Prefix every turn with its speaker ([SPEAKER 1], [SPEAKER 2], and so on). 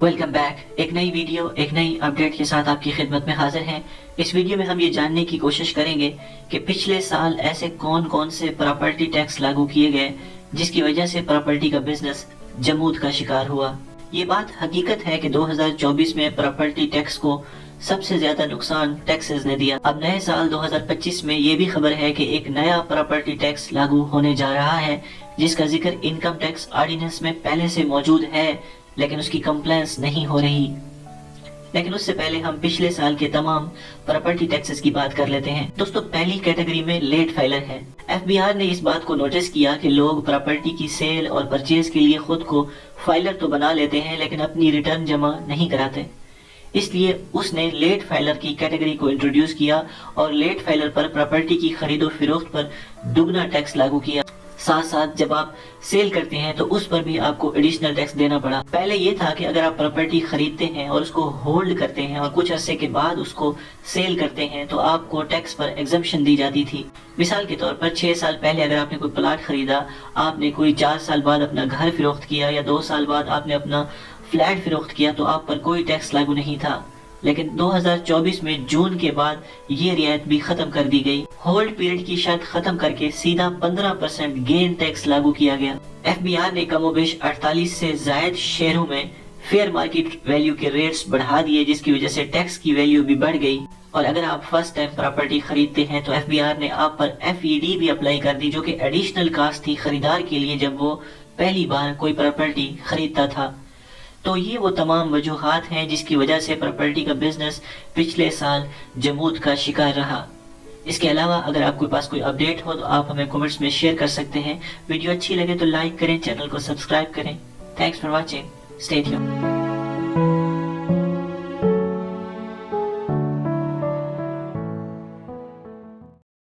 [SPEAKER 1] Welcome back. एक नई video एक नई अपडेट के साथ आपकी खिदमत में हाजिर हैं। इस वीडियो में हम ये जानने की कोशिश करेंगे कि पिछले साल ऐसे कौन कौन से प्रॉपर्टी टैक्स लागू किए गए जिसकी वजह से प्रॉपर्टी का बिजनेस जमूद का शिकार हुआ। ये बात हकीकत है कि 2024 में प्रॉपर्टी टैक्स को सबसे ज्यादा नुकसान टैक्सेस ने दिया। अब नए साल 2025 में ये भी खबर है कि एक नया प्रॉपर्टी टैक्स लागू होने जा रहा है जिसका जिक्र इनकम टैक्स ऑर्डिनेंस में पहले से मौजूद है, लेकिन उसकी कंप्लायंस नहीं हो रही। लेकिन उससे पहले हम पिछले साल के तमाम प्रॉपर्टी टैक्सेस की बात कर लेते हैं। दोस्तों, पहली कैटेगरी में लेट फाइलर है। एफबीआर ने इस बात को नोटिस किया कि लोग प्रॉपर्टी की सेल और परचेज के लिए खुद को फाइलर तो बना लेते हैं लेकिन अपनी रिटर्न जमा नहीं कराते। इसलिए उसने लेट फाइलर की कैटेगरी को इंट्रोड्यूस किया और लेट फाइलर पर प्रॉपर्टी की खरीदो फिरोख्त पर दुगना टैक्स लागू किया। साथ साथ जब आप सेल करते हैं तो उस पर भी आपको एडिशनल टैक्स देना पड़ा। पहले ये था कि अगर आप प्रॉपर्टी खरीदते हैं और उसको होल्ड करते हैं और कुछ अरसे के बाद उसको सेल करते हैं तो आपको टैक्स पर एग्जम्पशन दी जाती थी। मिसाल के तौर पर 6 साल पहले अगर आपने कोई प्लाट खरीदा, आपने कोई 4 साल बाद अपना घर फिरोख्त किया या 2 साल बाद आपने अपना फ्लैट फिरोख्त किया तो आप पर कोई टैक्स लागू नहीं था। लेकिन 2024 में जून के बाद ये रियायत भी खत्म कर दी गई। होल्ड पीरियड की शर्त खत्म करके सीधा 15% गेन टैक्स लागू किया गया। एफबीआर ने कमोबेश 48 से जायद शेयरों में फेयर मार्केट वैल्यू के रेट्स बढ़ा दिए जिसकी वजह से टैक्स की वैल्यू भी बढ़ गई। और अगर आप फर्स्ट टाइम प्रॉपर्टी खरीदते हैं तो एफबीआर ने आप पर एफईडी भी अप्लाई कर दी, जो कि एडिशनल कास्ट थी खरीदार के लिए जब वो पहली बार कोई प्रॉपर्टी खरीदता था। तो ये वो तमाम वजूहात हैं जिसकी वजह से प्रॉपर्टी का बिजनेस पिछले साल जमूद का शिकार रहा। इसके अलावा अगर आपके पास कोई अपडेट हो तो आप हमें कमेंट्स में शेयर कर सकते हैं। वीडियो अच्छी लगे तो लाइक करें, चैनल को सब्सक्राइब करें। Thanks for watching, stay tuned.